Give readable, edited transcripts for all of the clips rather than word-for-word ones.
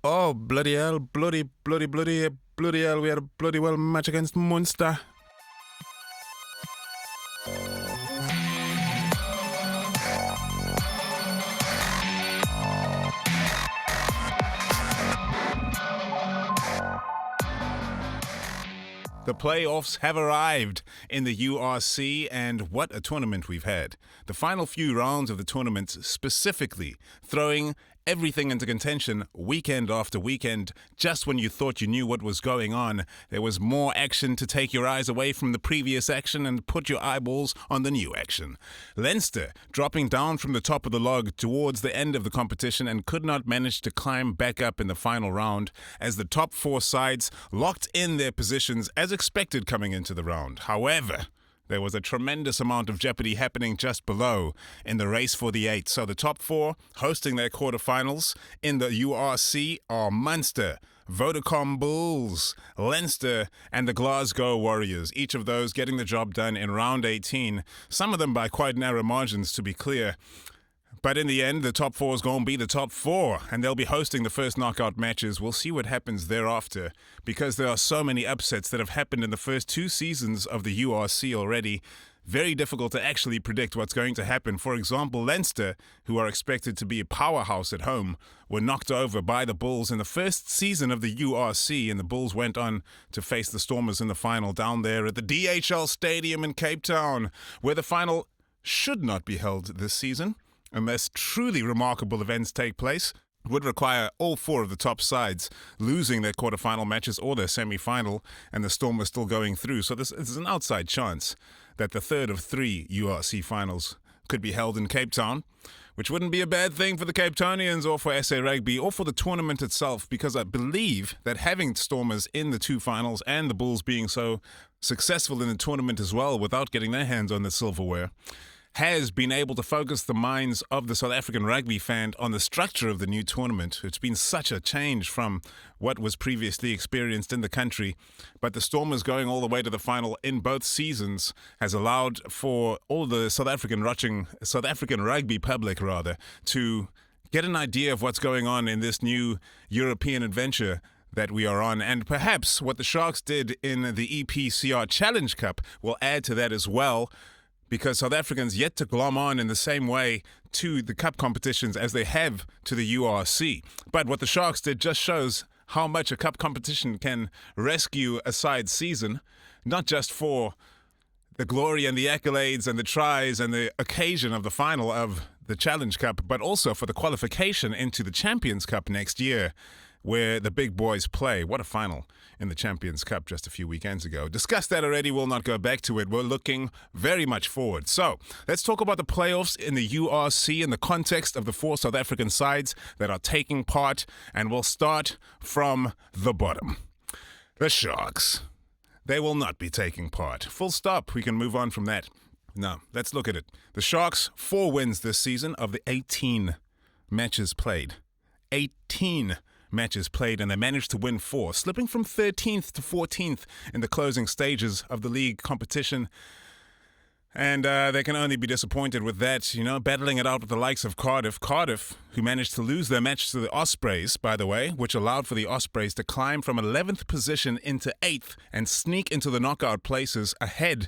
Oh, bloody hell, bloody hell, we had a bloody well match against Munster. The playoffs have arrived in the URC, and what a tournament we've had. The final few rounds of the tournament specifically throwing everything into contention weekend after weekend. Just when you thought you knew what was going on, there was more action to take your eyes away from the previous action and put your eyeballs on the new action. Leinster dropping down from the top of the log towards the end of the competition and could not manage to climb back up in the final round as the top four sides locked in their positions as expected coming into the round. However, there was a tremendous amount of jeopardy happening just below in the race for the 8. So the top four hosting their quarterfinals in the URC are Munster, Vodacom Bulls, Leinster, and the Glasgow Warriors. Each of those getting the job done in round 18, some of them by quite narrow margins to be clear. But in the end, the top four is going to be the top four, and they'll be hosting the first knockout matches. We'll see what happens thereafter, because there are so many upsets that have happened in the first two seasons of the URC already. Very difficult to actually predict what's going to happen. For example, Leinster, who are expected to be a powerhouse at home, were knocked over by the Bulls in the first season of the URC, and the Bulls went on to face the Stormers in the final down there at the DHL Stadium in Cape Town, where the final should not be held this season. Unless truly remarkable events take place, would require all four of the top sides losing their quarterfinal matches or their semi-final, and the Storm is still going through. So this is an outside chance that the third of three URC finals could be held in Cape Town, which wouldn't be a bad thing for the Cape Townians or for SA Rugby or for the tournament itself, because I believe that having Stormers in the two finals and the Bulls being so successful in the tournament as well without getting their hands on the silverware has been able to focus the minds of the South African rugby fan on the structure of the new tournament. It's been such a change from what was previously experienced in the country, but the Stormers going all the way to the final in both seasons has allowed for all the South African rugby public to get an idea of what's going on in this new European adventure that we are on. And perhaps what the Sharks did in the EPCR Challenge Cup will add to that as well, because South Africans yet to glom on in the same way to the cup competitions as they have to the URC. But what the Sharks did just shows how much a cup competition can rescue a side season, not just for the glory and the accolades and the tries and the occasion of the final of the Challenge Cup, but also for the qualification into the Champions Cup next year, where the big boys play. What a final in the Champions Cup just a few weekends ago. Discussed that already, we'll not go back to it. We're looking very much forward. So, let's talk about the playoffs in the URC in the context of the four South African sides that are taking part, and we'll start from the bottom. The Sharks. They will not be taking part. Full stop. We can move on from that. Now, let's look at it. The Sharks, 4 wins this season of the 18 matches played. 18 matches played, and they managed to win 4, slipping from 13th to 14th in the closing stages of the league competition. And they can only be disappointed with that, battling it out with the likes of Cardiff. Cardiff, who managed to lose their match to the Ospreys, by the way, which allowed for the Ospreys to climb from 11th position into 8th and sneak into the knockout places ahead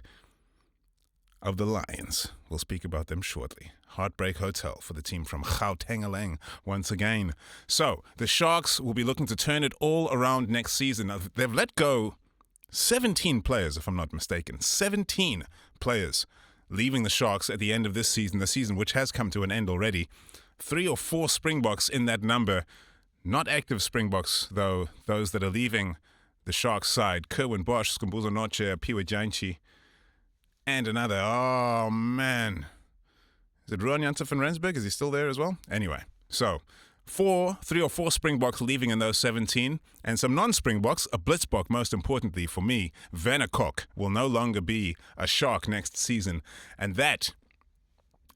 of the Lions. We'll speak about them shortly. Heartbreak Hotel for the team from Gauteng once again. So, the Sharks will be looking to turn it all around next season. Now, they've let go 17 players, if I'm not mistaken. 17 players leaving the Sharks at the end of this season, the season which has come to an end already. 3 or 4 Springboks in that number. Not active Springboks, though, those that are leaving the Sharks side. Kerwin Bosch, Skumbuzo Noche, Piwe Janchi, and another. Oh, man. Is it Ruan Janssen van Rensburg? Is he still there as well? Anyway, so 3 or 4 Springboks leaving in those 17, and some non-Springboks, a Blitzbok most importantly for me. Werner Kok will no longer be a Shark next season, and that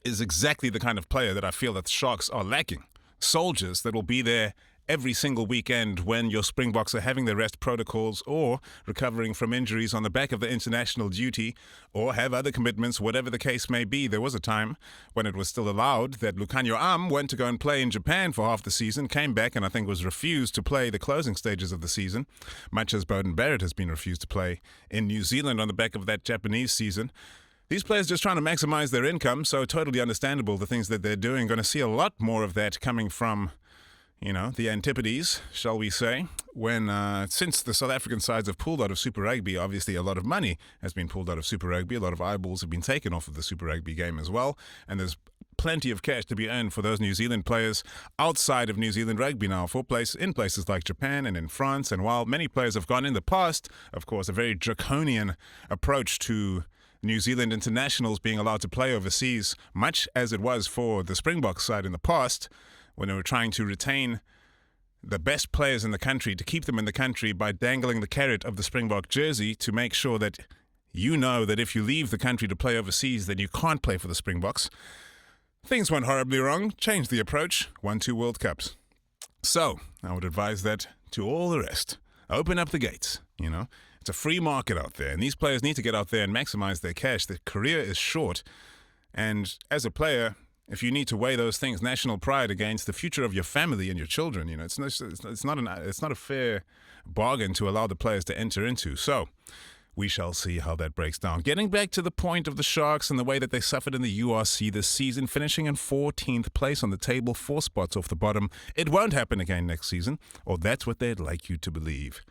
is exactly the kind of player that I feel that the Sharks are lacking. Soldiers that will be there every single weekend when your Springboks are having their rest protocols or recovering from injuries on the back of the international duty or have other commitments, whatever the case may be. There was a time when it was still allowed that Lucanio Am went to go and play in Japan for half the season, came back and I think was refused to play the closing stages of the season, much as Bowden Barrett has been refused to play in New Zealand on the back of that Japanese season. These players just trying to maximize their income, so totally understandable the things that they're doing. Going to see a lot more of that coming from, the Antipodes, shall we say, when since the South African sides have pulled out of Super Rugby, obviously a lot of money has been pulled out of Super Rugby. A lot of eyeballs have been taken off of the Super Rugby game as well, and there's plenty of cash to be earned for those New Zealand players outside of New Zealand rugby now, in places like Japan and in France. And while many players have gone in the past, of course, a very draconian approach to New Zealand internationals being allowed to play overseas, much as it was for the Springboks side in the past, when they were trying to retain the best players in the country, to keep them in the country by dangling the carrot of the Springbok jersey to make sure that you know that if you leave the country to play overseas, then you can't play for the Springboks. Things went horribly wrong, changed the approach, won 2 World Cups. So, I would advise that to all the rest. Open up the gates, It's a free market out there, and these players need to get out there and maximize their cash. Their career is short, and as a player, if you need to weigh those things, national pride against the future of your family and your children, it's not a fair bargain to allow the players to enter into. So, we shall see how that breaks down. Getting back to the point of the Sharks and the way that they suffered in the URC this season, finishing in 14th place on the table, 4 spots off the bottom. It won't happen again next season, or that's what they'd like you to believe.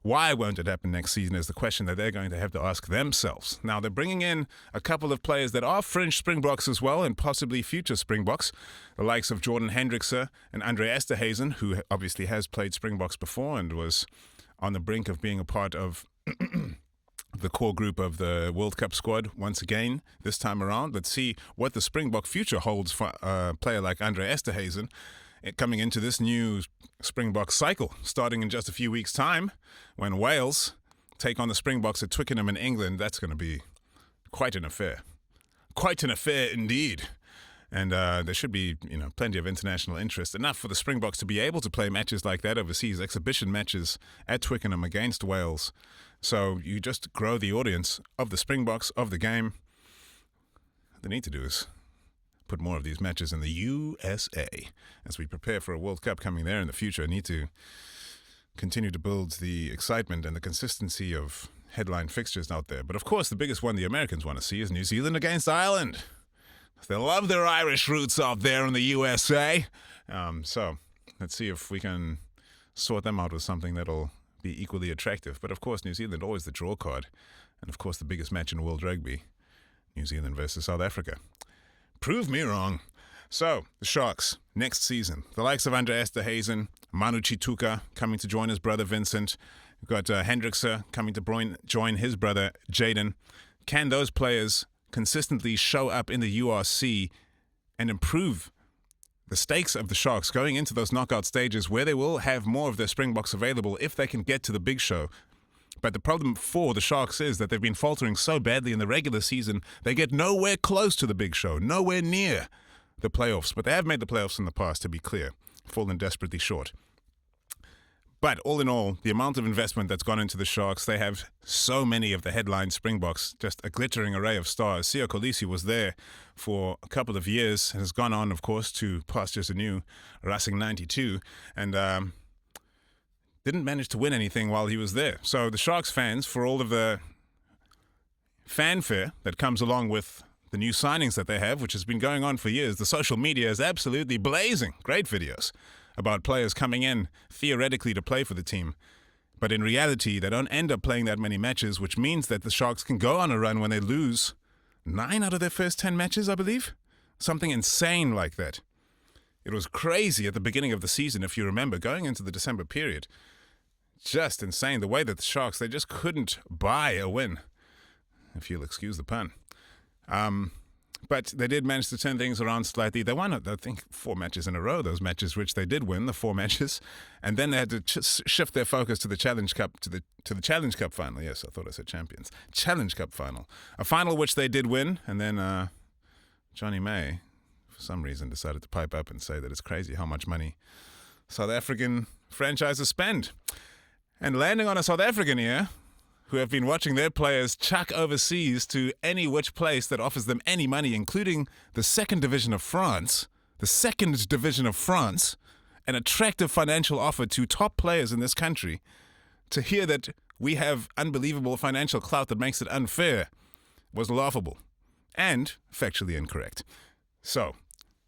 Why won't it happen next season is the question that they're going to have to ask themselves. Now, they're bringing in a couple of players that are fringe Springboks as well, and possibly future Springboks, the likes of Jordan Hendrickse and Andre Esterhuizen, who obviously has played Springboks before and was on the brink of being a part of the core group of the World Cup squad once again this time around. Let's see what the Springbok future holds for a player like Andre Esterhuizen coming into this new Springbok cycle, starting in just a few weeks' time when Wales take on the Springboks at Twickenham in England. That's going to be quite an affair. Quite an affair indeed. And there should be, plenty of international interest, enough for the Springboks to be able to play matches like that overseas, exhibition matches at Twickenham against Wales. So you just grow the audience of the Springboks, of the game. What they need to do is put more of these matches in the USA as we prepare for a World Cup coming there in the future. Need to continue to build the excitement and the consistency of headline fixtures out there. But of course, the biggest one the Americans want to see is New Zealand against Ireland. They love their Irish roots out there in the USA. So let's see if we can sort them out with something that'll be equally attractive. But of course, New Zealand always the draw card. And of course, the biggest match in world rugby, New Zealand versus South Africa. Prove me wrong. So, the Sharks, next season, the likes of Andre Esterhuizen, Manu Chituka coming to join his brother Vincent. We've got Hendrickse coming to join his brother Jaden. Can those players consistently show up in the URC and improve the stakes of the Sharks going into those knockout stages where they will have more of their Springboks available if they can get to the big show? But the problem for the Sharks is that they've been faltering so badly in the regular season, they get nowhere close to the big show, nowhere near the playoffs. But they have made the playoffs in the past, to be clear, fallen desperately short. But all in all, the amount of investment that's gone into the Sharks, they have so many of the headline Springboks, just a glittering array of stars. Siya Kolisi was there for a couple of years and has gone on, of course, to pastures anew, Racing 92, and didn't manage to win anything while he was there. So the Sharks fans, for all of the fanfare that comes along with the new signings that they have, which has been going on for years, the social media is absolutely blazing. Great videos about players coming in theoretically to play for the team. But in reality, they don't end up playing that many matches, which means that the Sharks can go on a run when they lose 9 out of their first 10 matches, I believe. Something insane like that. It was crazy at the beginning of the season, if you remember, going into the December period. Just insane. The way that the Sharks, they just couldn't buy a win, if you'll excuse the pun. But they did manage to turn things around slightly. They won, I think, 4 matches in a row, those matches which they did win, the 4 matches. And then they had to shift their focus to the Challenge Cup, to the Challenge Cup final. Yes, I thought I said champions. Challenge Cup final. A final which they did win. And then Johnny May, for some reason, decided to pipe up and say that it's crazy how much money South African franchises spend. And landing on a South African here, who have been watching their players chuck overseas to any which place that offers them any money, including the second division of France, an attractive financial offer to top players in this country, to hear that we have unbelievable financial clout that makes it unfair was laughable and factually incorrect. So,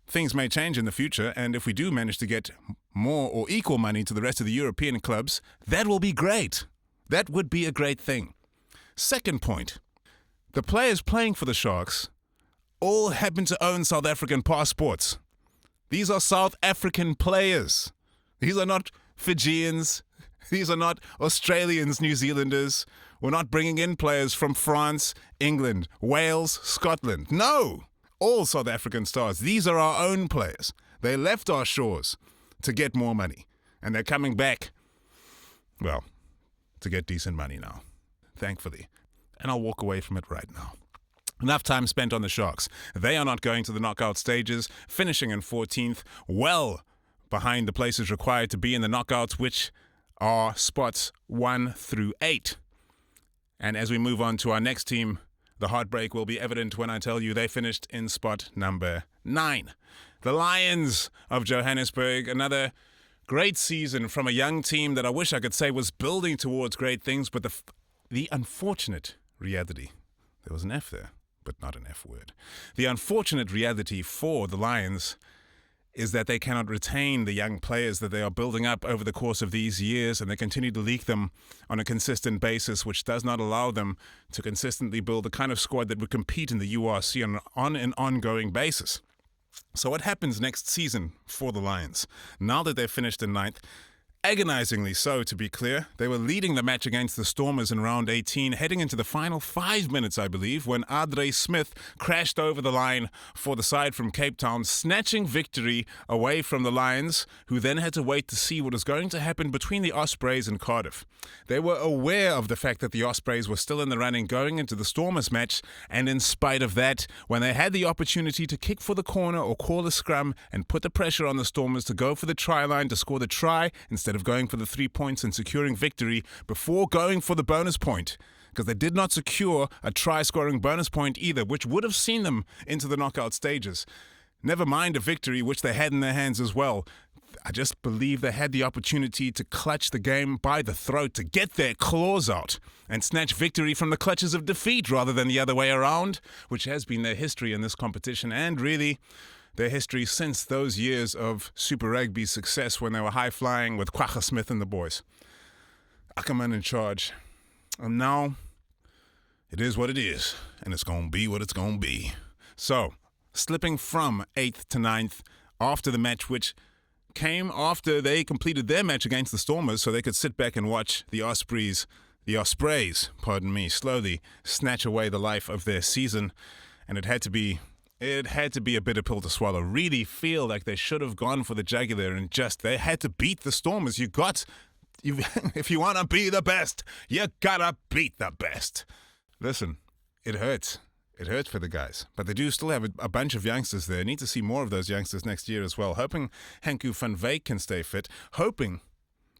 things may change in the future, and if we do manage to get more or equal money to the rest of the European clubs, that will be great. That would be a great thing. Second point, the players playing for the Sharks all happen to own South African passports. These are South African players. These are not Fijians. These are not Australians, New Zealanders. We're not bringing in players from France, England, Wales, Scotland. No! All South African stars. These are our own players. They left our shores to get more money. And they're coming back, well, to get decent money now, thankfully. And I'll walk away from it right now. Enough time spent on the Sharks. They are not going to the knockout stages, finishing in 14th, well behind the places required to be in the knockouts, which are spots 1 through 8. And as we move on to our next team, the heartbreak will be evident when I tell you they finished in spot number 9. The Lions of Johannesburg, another great season from a young team that I wish I could say was building towards great things, but the unfortunate reality, there was an F there, but not an F word. The unfortunate reality for the Lions is that they cannot retain the young players that they are building up over the course of these years, and they continue to leak them on a consistent basis, which does not allow them to consistently build the kind of squad that would compete in the URC on an ongoing basis. So what happens next season for the Lions? Now that they've finished in 9th, agonizingly so, to be clear. They were leading the match against the Stormers in round 18, heading into the final 5 minutes, I believe, when Andre Smith crashed over the line for the side from Cape Town, snatching victory away from the Lions, who then had to wait to see what was going to happen between the Ospreys and Cardiff. They were aware of the fact that the Ospreys were still in the running going into the Stormers match, and in spite of that, when they had the opportunity to kick for the corner or call a scrum and put the pressure on the Stormers to go for the try line to score the try instead of going for the 3 points and securing victory before going for the bonus point, because they did not secure a try-scoring bonus point either, which would have seen them into the knockout stages. Never mind a victory, which they had in their hands as well. I just believe they had the opportunity to clutch the game by the throat, to get their claws out and snatch victory from the clutches of defeat rather than the other way around, which has been their history in this competition, and really their history since those years of Super Rugby success when they were high-flying with Kwagga Smith and the boys. Ackerman in charge. And now, it is what it is, and it's going to be what it's going to be. So, slipping from 8th to 9th after the match, which came after they completed their match against the Stormers, so they could sit back and watch the Ospreys, slowly snatch away the life of their season, and it had to be a bitter pill to swallow. Really feel like they should have gone for the jugular and they had to beat the Stormers. If you want to be the best, you gotta beat the best. Listen, it hurts. It hurts for the guys. But they do still have a bunch of youngsters there. Need to see more of those youngsters next year as well. Hoping Hanku van Wyk can stay fit. Hoping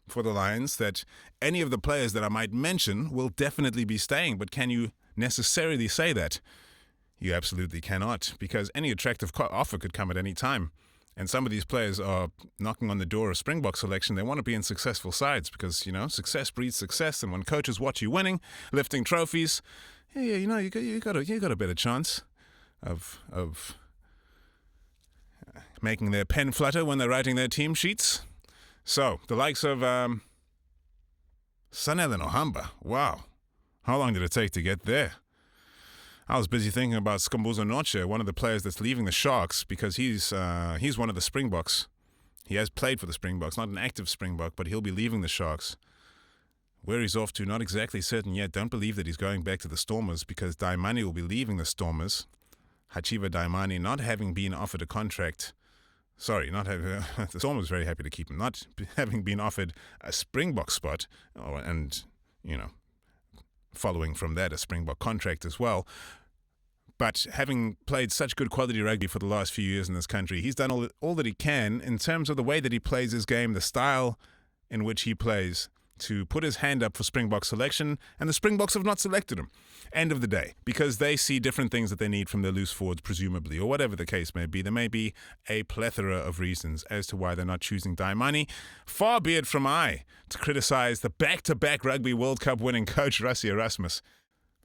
for the Lions that any of the players that I might mention will definitely be staying. But can you necessarily say that? You absolutely cannot, because any attractive offer could come at any time. And some of these players are knocking on the door of Springbok selection. They want to be in successful sides because, success breeds success. And when coaches watch you winning, lifting trophies, you got a better chance of making their pen flutter when they're writing their team sheets. So, the likes of Sanel and Ohamba, wow. How long did it take to get there? I was busy thinking about Skambuzo Noche, one of the players that's leaving the Sharks, because he's one of the Springboks. He has played for the Springboks, not an active Springbok, but he'll be leaving the Sharks. Where he's off to, not exactly certain yet. Don't believe that he's going back to the Stormers, because Daimani will be leaving the Stormers. Hachiva Daimani not having been offered a contract. The Stormers very happy to keep him. Not having been offered a Springbok spot, following from that, a Springbok contract as well. But having played such good quality rugby for the last few years in this country, he's done all that he can in terms of the way that he plays his game, the style in which he plays, to put his hand up for Springbok selection, and the Springboks have not selected him. End of the day, because they see different things that they need from their loose forwards, presumably, or whatever the case may be. There may be a plethora of reasons as to why they're not choosing Daimani. Far be it from I to criticize the back-to-back Rugby World Cup winning coach, Rassie Erasmus.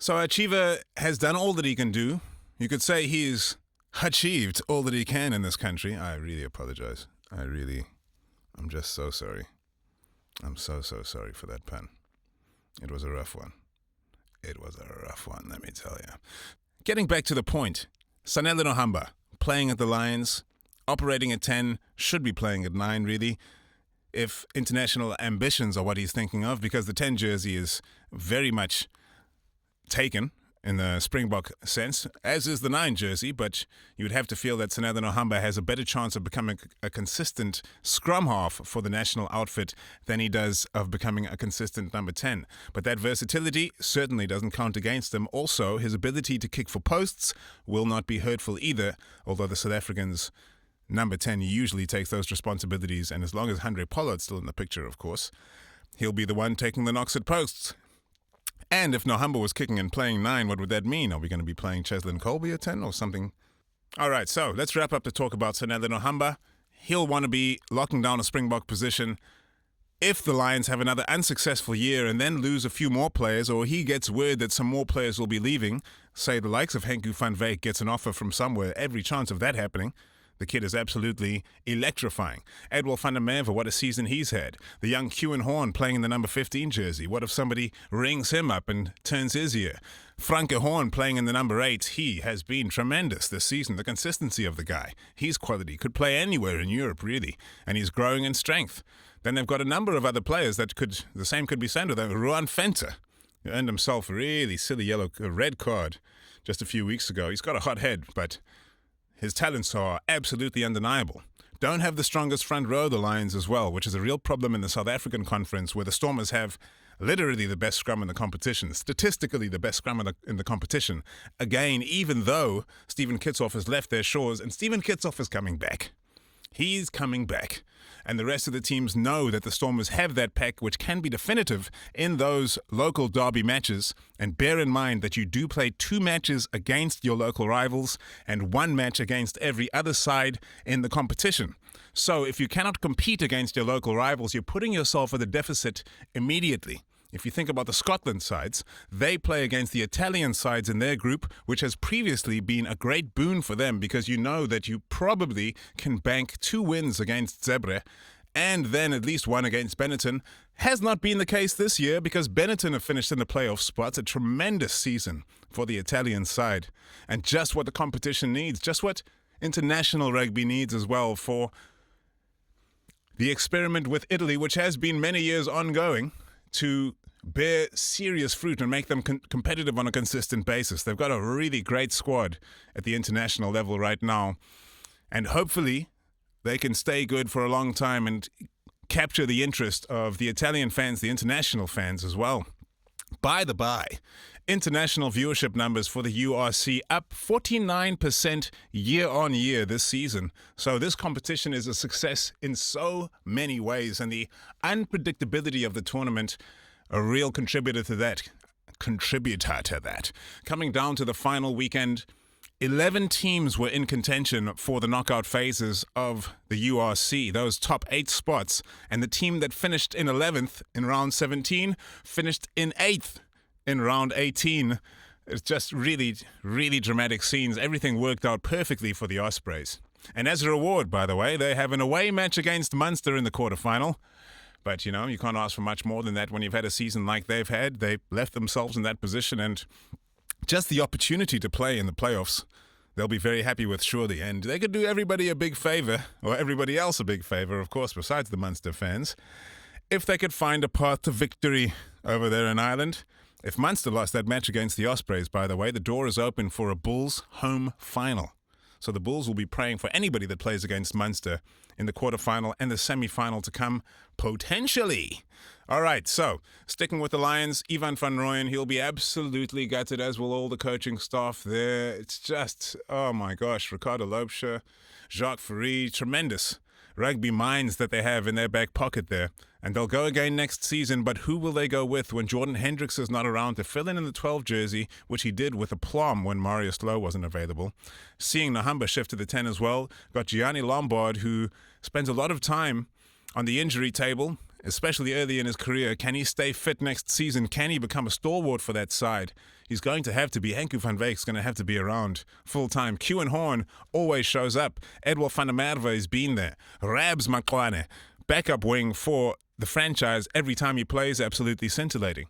So Achieva has done all that he can do. You could say he's achieved all that he can in this country. I really apologize. I'm just so sorry. I'm so sorry for that pun. It was a rough one. Let me tell you. Getting back to the point, Sanele Nohamba, playing at the Lions, operating at 10, should be playing at 9, really, if international ambitions are what he's thinking of, because the 10 jersey is very much taken in the Springbok sense, as is the 9 jersey, but you would have to feel that Sanele Nohamba has a better chance of becoming a consistent scrum half for the national outfit than he does of becoming a consistent number 10. But that versatility certainly doesn't count against him. Also, his ability to kick for posts will not be hurtful either, although the South Africans' number 10 usually takes those responsibilities, and as long as Handré Pollard's still in the picture, of course, he'll be the one taking the knocks at posts. And if Nohamba was kicking and playing 9, what would that mean? Are we going to be playing Cheslin Colby at 10 or something? All right, so let's wrap up the talk about Sanele Nohamba. He'll want to be locking down a Springbok position if the Lions have another unsuccessful year and then lose a few more players, or he gets word that some more players will be leaving. Say the likes of Henku van Wyk gets an offer from somewhere, every chance of that happening. The kid is absolutely electrifying. Edwil van der Merwe, what a season he's had. The young Kewan Horn playing in the number 15 jersey. What if somebody rings him up and turns his ear? Franke Horn playing in the number 8. He has been tremendous this season. The consistency of the guy. He's quality. Could play anywhere in Europe, really. And he's growing in strength. Then they've got a number of other players that the same could be said of them. Ruan Venter, who earned himself a really silly red card just a few weeks ago. He's got a hot head, but his talents are absolutely undeniable. Don't have the strongest front row, the Lions, as well, which is a real problem in the South African conference, where the Stormers have literally the best scrum in the competition, statistically the best scrum in the competition. Again, even though Stephen Kitsoff has left their shores, and Stephen Kitsoff is coming back. He's coming back. And the rest of the teams know that the Stormers have that pack, which can be definitive in those local derby matches. And bear in mind that you do play 2 matches against your local rivals and 1 match against every other side in the competition. So if you cannot compete against your local rivals, you're putting yourself at a deficit immediately. If you think about the Scotland sides, they play against the Italian sides in their group, which has previously been a great boon for them, because you know that you probably can bank 2 wins against Zebre and then at least 1 against Benetton. Has not been the case this year, because Benetton have finished in the playoff spots. A tremendous season for the Italian side, and just what the competition needs, just what international rugby needs as well for the experiment with Italy, which has been many years ongoing, to bear serious fruit and make them competitive on a consistent basis. They've got a really great squad at the international level right now, and hopefully they can stay good for a long time and capture the interest of the Italian fans, the international fans as well. By the by, international viewership numbers for the URC up 49% year on year this season. So this competition is a success in so many ways, and the unpredictability of the tournament, a real contributor to that. Coming down to the final weekend, 11 teams were in contention for the knockout phases of the URC, those top 8 spots, and the team that finished in 11th in round 17 finished in 8th in round 18. It's just really, really dramatic scenes. Everything worked out perfectly for the Ospreys. And as a reward, by the way, they have an away match against Munster in the quarterfinal. But, you can't ask for much more than that when you've had a season like they've had. They left themselves in that position, and just the opportunity to play in the playoffs, they'll be very happy with, surely. And they could do everybody a big favor, or everybody else a big favor, of course, besides the Munster fans, if they could find a path to victory over there in Ireland. If Munster lost that match against the Ospreys, by the way, the door is open for a Bulls home final. So the Bulls will be praying for anybody that plays against Munster in the quarterfinal and the semi-final to come, potentially. All right, so sticking with the Lions, Ivan van Rooyen, he'll be absolutely gutted, as will all the coaching staff there. It's just, oh my gosh, Ricardo Loubser, Jacques Fourie, tremendous rugby minds that they have in their back pocket there. And they'll go again next season, but who will they go with when Jordan Hendricks is not around to fill in the 12 jersey, which he did with aplomb when Marius Lowe wasn't available. Seeing Nahamba shift to the 10 as well, got Gianni Lombard, who spends a lot of time on the injury table, especially early in his career. Can he stay fit next season? Can he become a stalwart for that side? He's going to have to be. Henku van Wyk's going to have to be around full-time. Kewan Horn always shows up. Edward van der Merwe has been there. Rabs Makwane, backup wing for the franchise every time he plays, absolutely scintillating.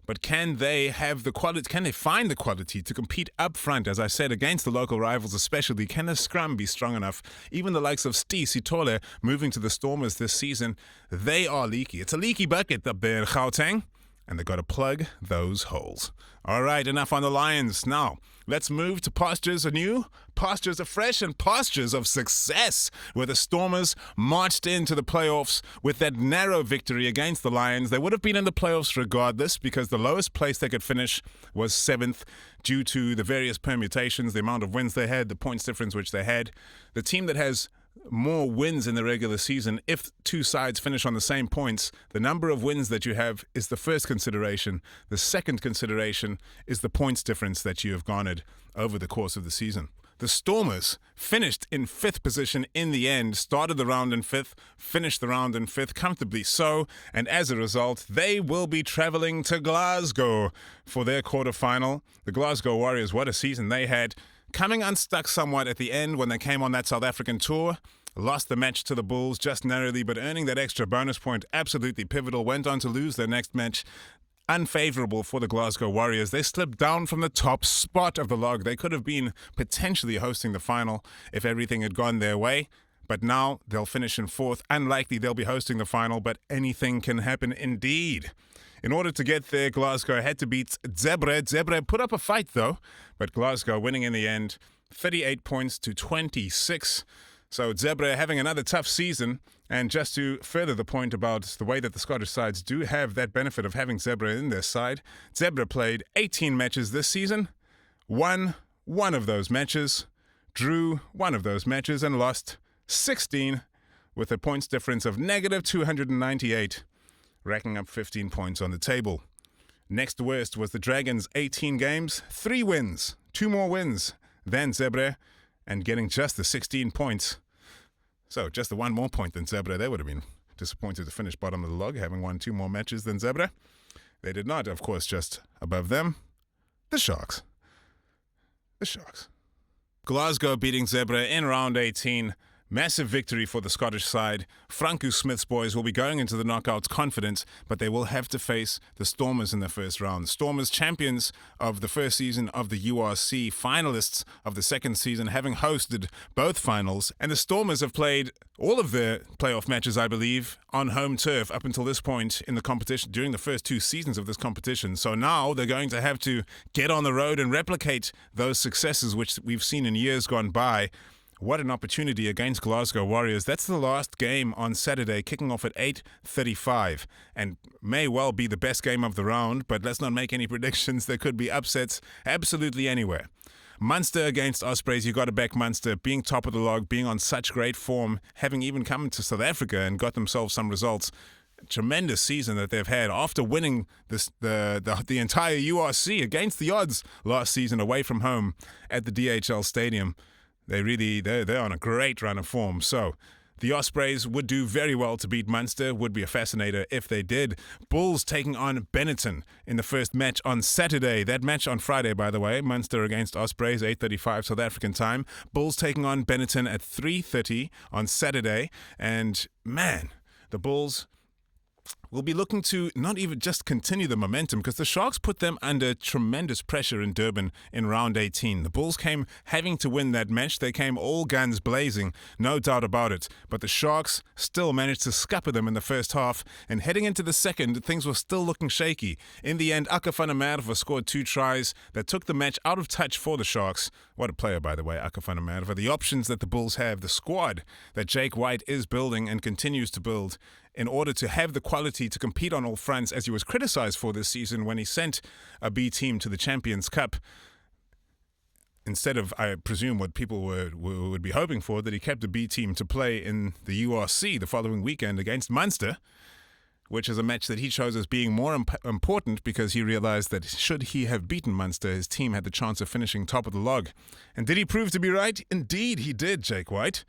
But can they have the quality? Can they find the quality to compete up front, as I said, against the local rivals especially? Can the scrum be strong enough? Even the likes of Steve Sitole moving to the Stormers this season, they are leaky. It's a leaky bucket up there in Gauteng, and they've got to plug those holes. All right, enough on the Lions. Now, let's move to pastures anew, pastures afresh, and pastures of success, where the Stormers marched into the playoffs with that narrow victory against the Lions. They would have been in the playoffs regardless, because the lowest place they could finish was 7th due to the various permutations, the amount of wins they had, the points difference which they had. The team that has more wins in the regular season, if two sides finish on the same points, the number of wins that you have is the first consideration. The second consideration is the points difference that you have garnered over the course of the season. The Stormers finished in 5th position in the end, started the round in 5th, finished the round in 5th, comfortably so, and as a result, they will be travelling to Glasgow for their quarterfinal. The Glasgow Warriors, what a season they had. Coming unstuck somewhat at the end when they came on that South African tour. Lost the match to the Bulls just narrowly, but earning that extra bonus point, absolutely pivotal. Went on to lose their next match. Unfavorable for the Glasgow Warriors. They slipped down from the top spot of the log. They could have been potentially hosting the final if everything had gone their way. But now they'll finish in 4th. Unlikely they'll be hosting the final, but anything can happen indeed. In order to get there, Glasgow had to beat Zebre. Zebre put up a fight, though, but Glasgow winning in the end, 38 points to 26. So Zebre having another tough season. And just to further the point about the way that the Scottish sides do have that benefit of having Zebre in their side, Zebre played 18 matches this season, won one of those matches, drew one of those matches, and lost 16 with a points difference of negative 298. Racking up 15 points on the table. Next worst was the Dragons' 18 games, 3 wins, 2 more wins than Zebre, and getting just the 16 points. So just the 1 more point than Zebre. They would have been disappointed to finish bottom of the log, having won 2 more matches than Zebre. They did not, of course, just above them, the Sharks. The Sharks. Glasgow beating Zebre in round 18. Massive victory for the Scottish side. Franco Smith's boys will be going into the knockouts confident, but they will have to face the Stormers in the first round. Stormers, champions of the first season of the URC, finalists of the second season, having hosted both finals. And the Stormers have played all of their playoff matches, I believe, on home turf up until this point in the competition, during the first 2 seasons of this competition. So now they're going to have to get on the road and replicate those successes which we've seen in years gone by. What an opportunity against Glasgow Warriors. That's the last game on Saturday, kicking off at 8:35, and may well be the best game of the round, but let's not make any predictions. There could be upsets absolutely anywhere. Munster against Ospreys, you got to back Munster, being top of the log, being on such great form, having even come to South Africa and got themselves some results. Tremendous season that they've had after winning the entire URC against the odds last season away from home at the DHL Stadium. They're on a great run of form. So the Ospreys would do very well to beat Munster. Would be a fascinator if they did. Bulls taking on Benetton in the first match on Saturday. That match on Friday, by the way. Munster against Ospreys, 8:35 South African time. Bulls taking on Benetton at 3:30 on Saturday. And man, the Bulls will be looking to not even just continue the momentum, because the Sharks put them under tremendous pressure in Durban in round 18. The Bulls came having to win that match. They came all guns blazing, no doubt about it. But the Sharks still managed to scupper them in the first half, and heading into the second, things were still looking shaky. In the end, Aka van der Merwe scored 2 tries that took the match out of touch for the Sharks. What a player, by the way, Aka van der Merwe. The options that the Bulls have, the squad that Jake White is building and continues to build in order to have the quality opportunity to compete on all fronts, as he was criticised for this season when he sent a B team to the Champions Cup. Instead of, I presume, what people would be hoping for, that he kept the B team to play in the URC the following weekend against Munster, which is a match that he chose as being more important because he realised that should he have beaten Munster, his team had the chance of finishing top of the log. And did he prove to be right? Indeed he did, Jake White,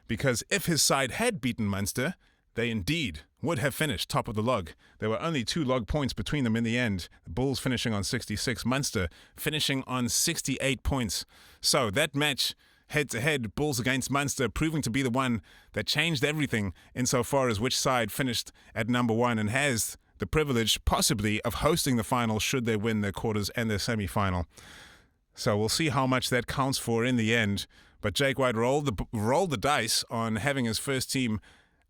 because if his side had beaten Munster, they indeed would have finished top of the log. There were only 2 log points between them in the end. The Bulls finishing on 66, Munster finishing on 68 points. So that match, head-to-head, Bulls against Munster, proving to be the one that changed everything insofar as which side finished at number 1 and has the privilege, possibly, of hosting the final should they win their quarters and their semi-final. So we'll see how much that counts for in the end. But Jake White rolled the dice on having his first team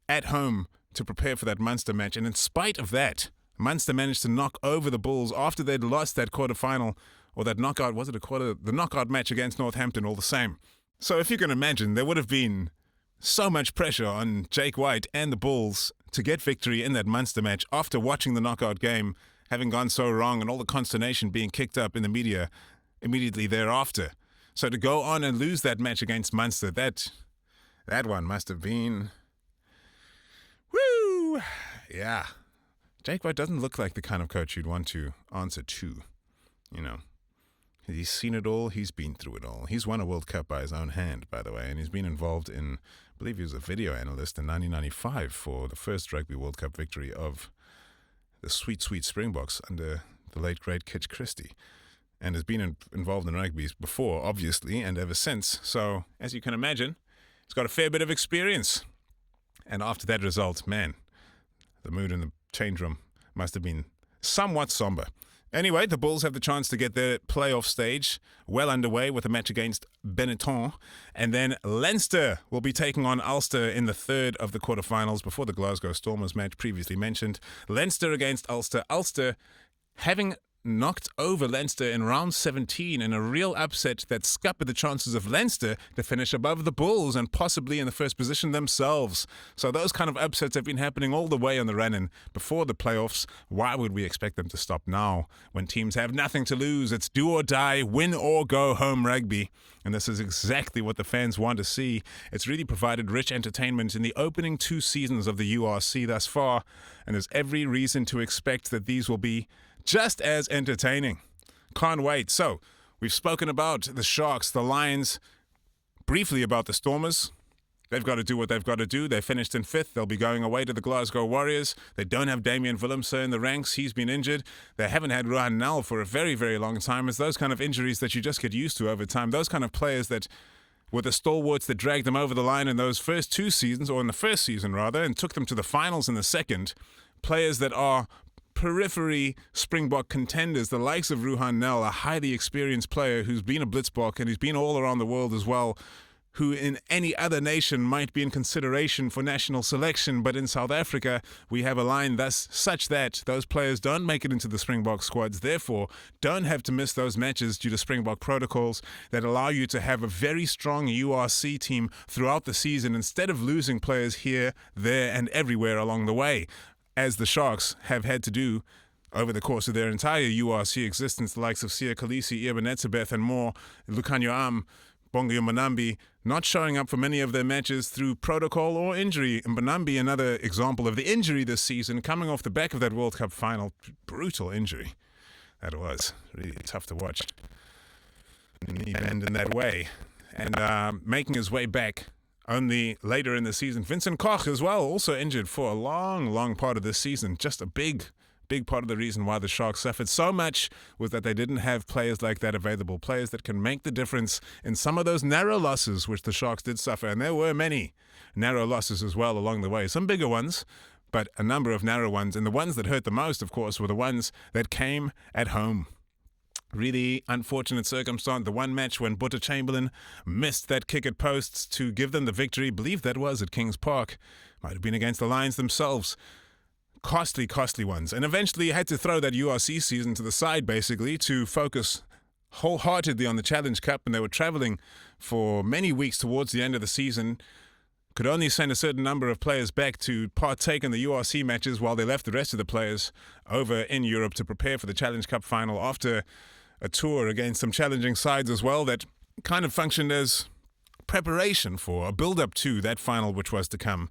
at home to prepare for that Munster match. And in spite of that, Munster managed to knock over the Bulls after they'd lost that quarterfinal, or that knockout, was it a quarter? The knockout match against Northampton, all the same. So if you can imagine, there would have been so much pressure on Jake White and the Bulls to get victory in that Munster match after watching the knockout game having gone so wrong and all the consternation being kicked up in the media immediately thereafter. So to go on and lose that match against Munster, that one must have been... Woo! Yeah. Jake White doesn't look like the kind of coach you'd want to answer to, you know. He's seen it all. He's been through it all. He's won a World Cup by his own hand, by the way, and he's been involved in, I believe he was a video analyst in 1995 for the first Rugby World Cup victory of the sweet, sweet Springboks under the late, great Kitch Christie, and has been involved in rugby before, obviously, and ever since. So, as you can imagine, he's got a fair bit of experience. And after that result, man, the mood in the change room must have been somewhat somber. Anyway, the Bulls have the chance to get their playoff stage well underway with a match against Benetton. And then Leinster will be taking on Ulster in the third of the quarterfinals before the Glasgow Stormers match previously mentioned. Leinster against Ulster. Ulster having knocked over Leinster in round 17 in a real upset that scuppered the chances of Leinster to finish above the Bulls and possibly in the first position themselves. So those kind of upsets have been happening all the way on the run-in before the playoffs. Why would we expect them to stop now when teams have nothing to lose? It's do or die, win or go home rugby. And this is exactly what the fans want to see. It's really provided rich entertainment in the opening 2 seasons of the URC thus far, and there's every reason to expect that these will be just as entertaining. Can't wait. So, we've spoken about the Sharks, the Lions, briefly about the Stormers. They've got to do what they've got to do. They finished in 5th. They'll be going away to the Glasgow Warriors. They don't have Damian Willemse in the ranks. He's been injured. They haven't had Ruan Nel for a very, very long time. It's those kind of injuries that you just get used to over time. Those kind of players that were the stalwarts that dragged them over the line in those first 2 seasons, or in the first season rather, and took them to the finals in the second. Players that are periphery Springbok contenders, the likes of Ruan Nel, a highly experienced player who's been a Blitzbok and he's been all around the world as well, who in any other nation might be in consideration for national selection, but in South Africa we have a line thus such that those players don't make it into the Springbok squads, therefore don't have to miss those matches due to Springbok protocols that allow you to have a very strong URC team throughout the season instead of losing players here, there and everywhere along the way, as the Sharks have had to do over the course of their entire URC existence. The likes of Sia Khaleesi, Eben Etzebeth and more, Lukhanyo Am, Bongo Mbonambi, not showing up for many of their matches through protocol or injury. Mbonambi, another example of the injury this season, coming off the back of that World Cup final. Brutal injury. That was really tough to watch. And in that way. And making his way back only later in the season. Vincent Koch as well, also injured for a long, long part of this season. Just a big part of the reason why the Sharks suffered so much was that they didn't have players like that available, players that can make the difference in some of those narrow losses which the Sharks did suffer. And there were many narrow losses as well along the way. Some bigger ones, but a number of narrow ones. And the ones that hurt the most, of course, were the ones that came at home. Really unfortunate circumstance. The one match when Butter Chamberlain missed that kick at posts to give them the victory. I believe that was at Kings Park. Might have been against the Lions themselves. Costly ones. And eventually had to throw that URC season to the side, basically, to focus wholeheartedly on the Challenge Cup. And they were traveling for many weeks towards the end of the season. could only send a certain number of players back to partake in the URC matches while they left the rest of the players over in Europe to prepare for the Challenge Cup final after a tour against some challenging sides as well that kind of functioned as preparation for a build-up to that final which was to come.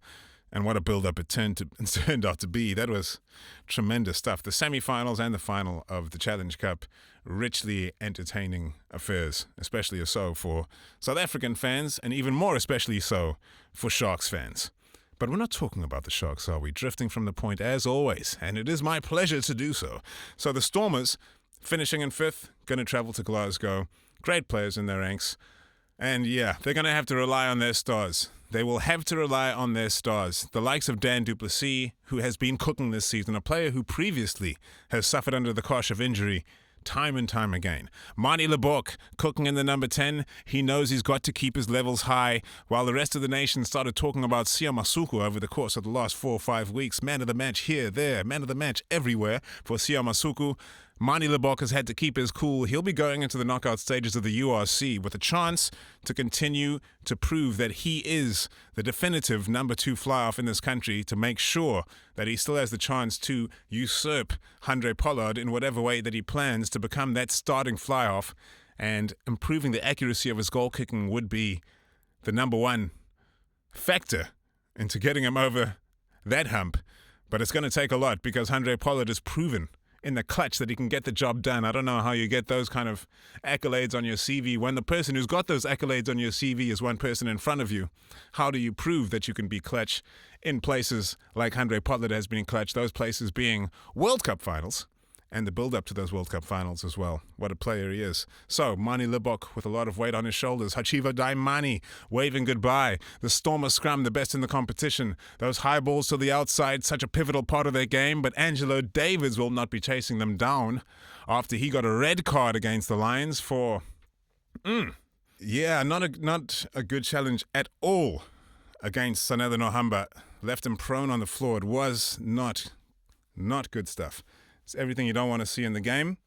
And what a build-up it turned out to be. That was tremendous stuff. The semi-finals and the final of the Challenge Cup, richly entertaining affairs, especially so for South African fans, and even more especially so for Sharks fans. But we're not talking about the Sharks, are we? Drifting from the point as always, and it is my pleasure to do so. So the Stormers, finishing in 5th, going to travel to Glasgow. Great players in their ranks. And yeah, they're going to have to rely on their stars. They will have to rely on their stars. The likes of Dan du Plessis, who has been cooking this season, a player who previously has suffered under the cosh of injury time and time again. Manie Libbok, cooking in the number 10. He knows he's got to keep his levels high, while the rest of the nation started talking about Siya Masuku over the course of the last 4 or 5 weeks. Man of the match here, there, man of the match everywhere for Siya Masuku. Manie Libbok has had to keep his cool. He'll be going into the knockout stages of the URC with a chance to continue to prove that he is the definitive number 2 fly-off in this country, to make sure that he still has the chance to usurp Handré Pollard in whatever way that he plans to become that starting fly-off, and improving the accuracy of his goal kicking would be the number 1 factor into getting him over that hump. But it's going to take a lot, because Handré Pollard has proven in the clutch that he can get the job done. I don't know how you get those kind of accolades on your CV when the person who's got those accolades on your CV is one person in front of you. How do you prove that you can be clutch in places like Handré Pollard has been clutch, those places being World Cup finals and the build-up to those World Cup finals as well? What a player he is. So, Manie Libbok with a lot of weight on his shoulders. Hachiva Daimani waving goodbye. The Stormers scrum, the best in the competition. Those high balls to the outside, such a pivotal part of their game, but Angelo Davids will not be chasing them down after he got a red card against the Lions for... not a good challenge at all against Sanele Nohamba. Left him prone on the floor. It was not good stuff. It's everything you don't want to see in the game.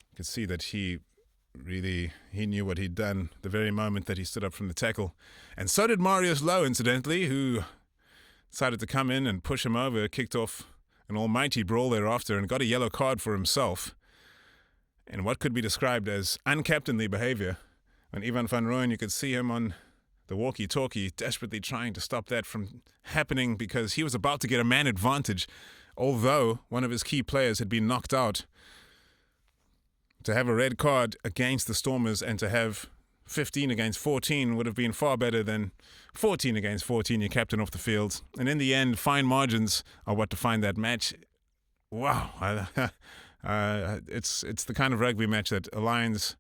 You could see that he knew what he'd done the very moment that he stood up from the tackle. And so did Marius Lowe, incidentally, who decided to come in and push him over, kicked off an almighty brawl thereafter, and got a yellow card for himself. And what could be described as uncaptainly behavior. When Ivan van Rooyen, you could see him on the walkie-talkie desperately trying to stop that from happening, because he was about to get a man advantage. Although one of his key players had been knocked out. To have a red card against the Stormers and to have 15 against 14 would have been far better than 14 against 14, your captain off the field. And in the end, fine margins are what define that match. Wow. It's the kind of rugby match that a Lions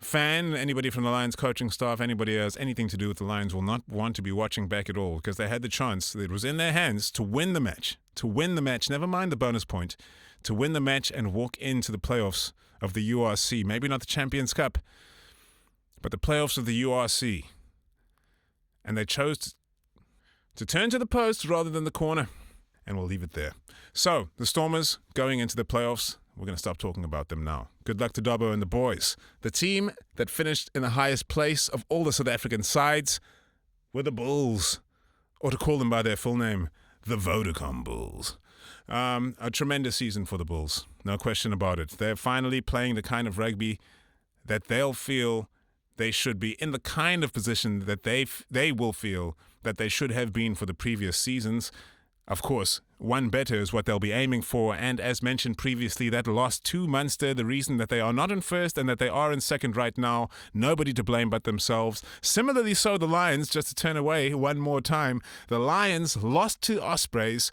fan, anybody from the Lions coaching staff, anybody else, anything to do with the Lions will not want to be watching back at all, because they had the chance. It was in their hands to win the match. Never mind the bonus point. To win the match and walk into the playoffs of the URC. Maybe not the Champions Cup, but the playoffs of the URC. And they chose to turn to the post rather than the corner. And we'll leave it there. So, the Stormers going into the playoffs. We're going to stop talking about them now. Good luck to Dobbo and the boys. The team that finished in the highest place of all the South African sides were the Bulls. Or to call them by their full name, the Vodacom Bulls. A tremendous season for the Bulls. No question about it. They're finally playing the kind of rugby that they'll feel they should be, in the kind of position that they will feel that they should have been for the previous seasons. Of course, one better is what they'll be aiming for, and as mentioned previously, that loss to Munster, the reason that they are not in first and that they are in second right now, nobody to blame but themselves. Similarly so, the Lions, just to turn away one more time, the Lions lost to Ospreys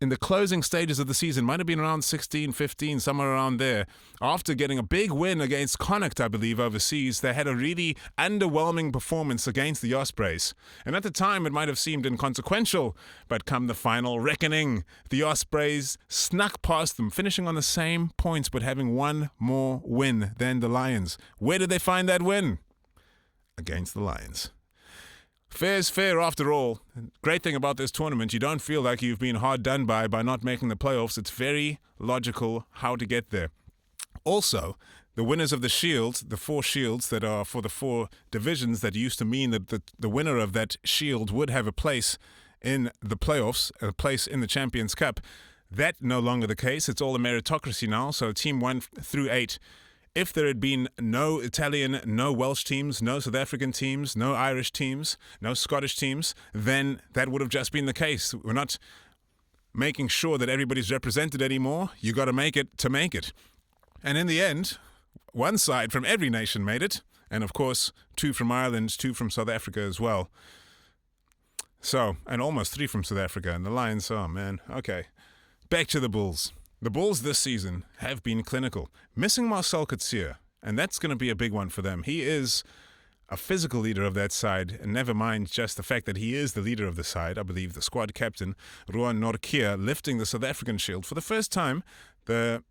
in the closing stages of the season, might have been around 16, 15, somewhere around there. After getting a big win against Connacht, I believe, overseas, they had a really underwhelming performance against the Ospreys. And at the time, it might have seemed inconsequential, but come the final reckoning, the Ospreys snuck past them, finishing on the same points, but having one more win than the Lions. Where did they find that win? Against the Lions. Fair's fair after all. Great thing about this tournament, you don't feel like you've been hard done by not making the playoffs. It's very logical how to get there. Also, the winners of the shield, the 4 shields that are for the 4 divisions, that used to mean that the winner of that shield would have a place in the playoffs, a place in the Champions Cup. That no longer the case. It's all a meritocracy now. So team 1 through 8. If there had been no Italian, no Welsh teams, no South African teams, no Irish teams, no Scottish teams, then that would have just been the case. We're not making sure that everybody's represented anymore. You got to make it to make it. And in the end, one side from every nation made it. And of course, 2 from Ireland, 2 from South Africa as well. So, and almost 3 from South Africa. And the Lions, oh man, okay. Back to the Bulls. The Bulls this season have been clinical. Missing Marcel Coetzee, and that's going to be a big one for them. He is a physical leader of that side, and never mind just the fact that he is the leader of the side. I believe the squad captain, Ruan Nortje, lifting the South African shield for the first time. The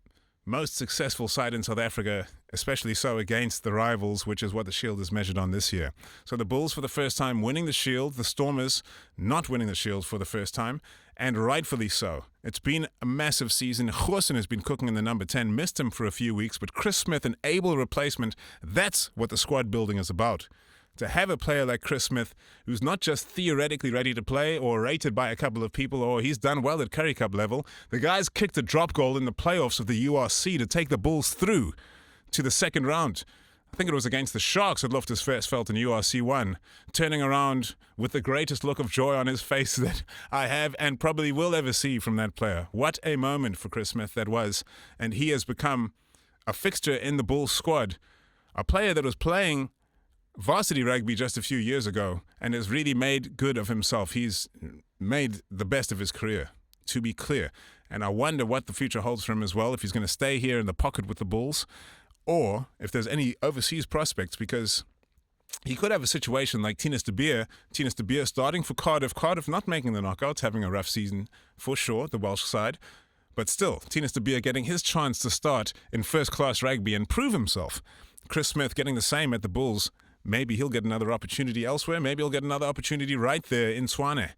most successful side in South Africa, especially so against the rivals, which is what the shield is measured on this year. So the Bulls for the first time winning the shield, the Stormers not winning the shield for the first time, and rightfully so. It's been a massive season. Goosen has been cooking in the number 10, missed him for a few weeks, but Chris Smith, an able replacement, that's what the squad building is about. To have a player like Chris Smith, who's not just theoretically ready to play or rated by a couple of people or he's done well at Currie Cup level, the guy's kicked a drop goal in the playoffs of the URC to take the Bulls through to the second round. I think it was against the Sharks at Loftus Versfeld in URC 1, turning around with the greatest look of joy on his face that I have and probably will ever see from that player. What a moment for Chris Smith that was, and he has become a fixture in the Bulls squad, a player that was playing varsity rugby just a few years ago and has really made good of himself. He's made the best of his career, to be clear. And I wonder what the future holds for him as well, if he's going to stay here in the pocket with the Bulls or if there's any overseas prospects, because he could have a situation like Tinus de Beer starting for Cardiff not making the knockouts, having a rough season for sure, the Welsh side. But still, Tinus de Beer getting his chance to start in first-class rugby and prove himself. Chris Smith getting the same at the Bulls. Maybe he'll get another opportunity elsewhere. Maybe he'll get another opportunity right there in Swane.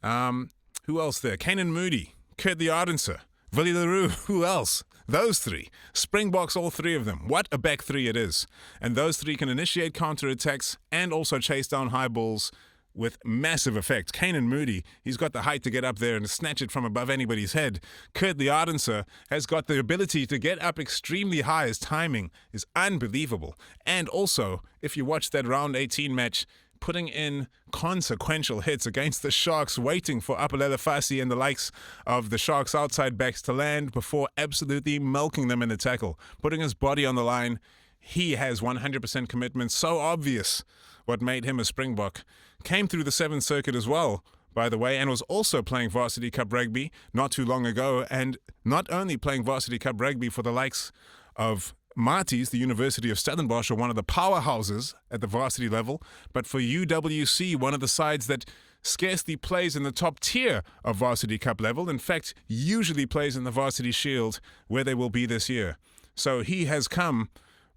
Who else there? Kanan Moody, Kurt the Ardenser, Willie LaRue. Who else? Those 3. Springboks, all 3 of them. What a back 3 it is. And those 3 can initiate counterattacks and also chase down high balls with massive effect. Kanan Moody, he's got the height to get up there and snatch it from above anybody's head. Kurt the Ardenser has got the ability to get up extremely high. His timing is unbelievable. And also, if you watch that round 18 match, putting in consequential hits against the Sharks, waiting for Apolele Fasi and the likes of the Sharks outside backs to land before absolutely milking them in the tackle, putting his body on the line. He has 100% commitment, so obvious what made him a Springbok. Came through the 7th Circuit as well, by the way, and was also playing Varsity Cup Rugby not too long ago, and not only playing Varsity Cup Rugby for the likes of Marties, the University of Stellenbosch, one of the powerhouses at the varsity level, but for UWC, one of the sides that scarcely plays in the top tier of Varsity Cup level, in fact, usually plays in the Varsity Shield, where they will be this year. So he has come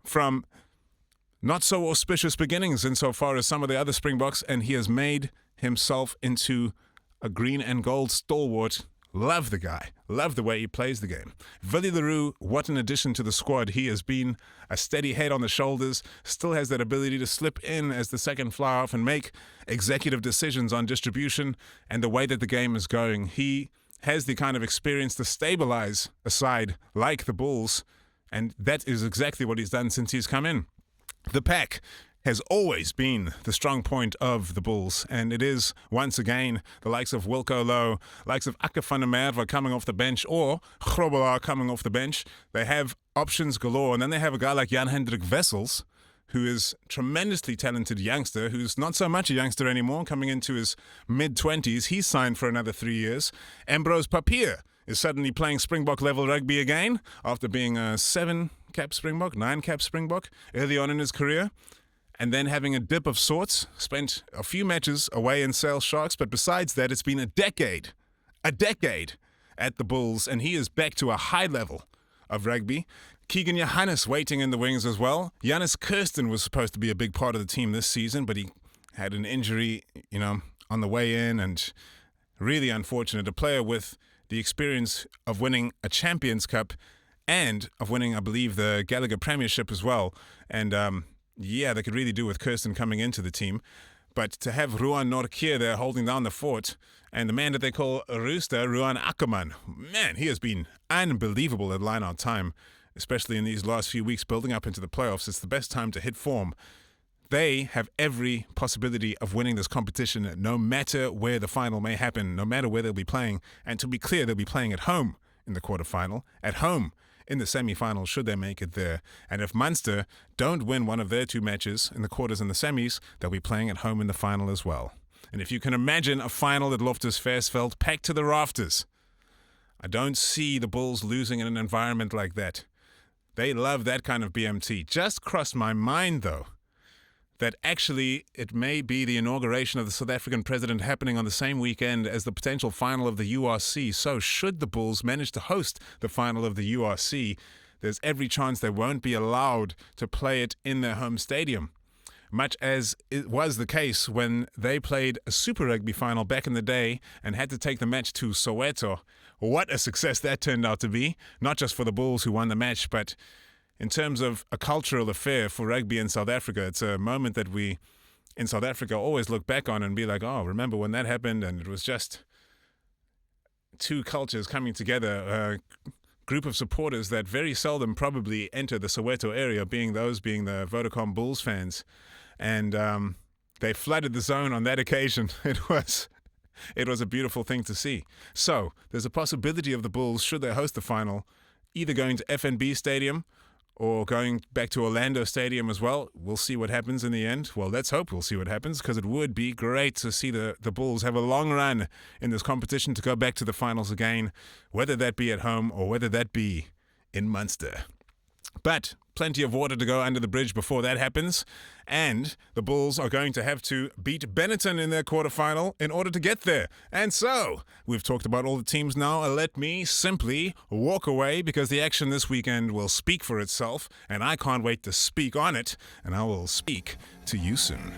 from not so auspicious beginnings insofar as some of the other Springboks, and he has made himself into a green and gold stalwart. Love the guy. Love the way he plays the game. Willie LaRue, what an addition to the squad. He has been a steady head on the shoulders, still has that ability to slip in as the second fly off and make executive decisions on distribution and the way that the game is going. He has the kind of experience to stabilize a side like the Bulls, and that is exactly what he's done since he's come in. The pack has always been the strong point of the Bulls, and it is, once again, the likes of Wilco Low, likes of Akke van der Merwe coming off the bench, or Grobelaar coming off the bench. They have options galore, and then they have a guy like Jan-Hendrik Wessels, who is tremendously talented youngster, who's not so much a youngster anymore, coming into his mid-20s. He's signed for another 3 years. Ambrose Papier is suddenly playing Springbok level rugby again, after being a 7-cap Springbok, 9-cap Springbok early on in his career. And then having a dip of sorts, spent a few matches away in Sale Sharks, but besides that, it's been a decade at the Bulls, and he is back to a high level of rugby. Keegan Johannes waiting in the wings as well. Janus Kirsten was supposed to be a big part of the team this season, but he had an injury, on the way in, and really unfortunate. A player with the experience of winning a Champions Cup and of winning, I believe, the Gallagher Premiership as well. And yeah, they could really do with Kirsten coming into the team. But to have Ruan Norkier there holding down the fort, and the man that they call Rooster, Ruan Ackerman, man, he has been unbelievable at line-out time, especially in these last few weeks building up into the playoffs. It's the best time to hit form. They have every possibility of winning this competition, no matter where the final may happen, no matter where they'll be playing. And to be clear, they'll be playing at home in the quarterfinal, at home in the semi-final should they make it there. And if Munster don't win one of their two matches in the quarters and the semis, they'll be playing at home in the final as well. And if you can imagine a final at Loftus Versfeld packed to the rafters, I don't see the Bulls losing in an environment like that. They love that kind of BMT. Just crossed my mind, though, that actually it may be the inauguration of the South African president happening on the same weekend as the potential final of the URC. So should the Bulls manage to host the final of the URC, there's every chance they won't be allowed to play it in their home stadium, much as it was the case when they played a Super Rugby final back in the day and had to take the match to Soweto. What a success that turned out to be, not just for the Bulls who won the match, but in terms of a cultural affair for rugby in South Africa. It's a moment that we in South Africa always look back on and be like, oh, remember when that happened? And it was just two cultures coming together, a group of supporters that very seldom probably enter the Soweto area, being the Vodacom Bulls fans. And they flooded the zone on that occasion. It was a beautiful thing to see. So there's a possibility of the Bulls, should they host the final, either going to FNB Stadium or going back to Orlando Stadium as well. We'll see what happens in the end. Well, let's hope we'll see what happens, because it would be great to see the Bulls have a long run in this competition to go back to the finals again, whether that be at home or whether that be in Munster. But plenty of water to go under the bridge before that happens. And the Bulls are going to have to beat Benetton in their quarterfinal in order to get there. And so, we've talked about all the teams now. Let me simply walk away, because the action this weekend will speak for itself. And I can't wait to speak on it. And I will speak to you soon.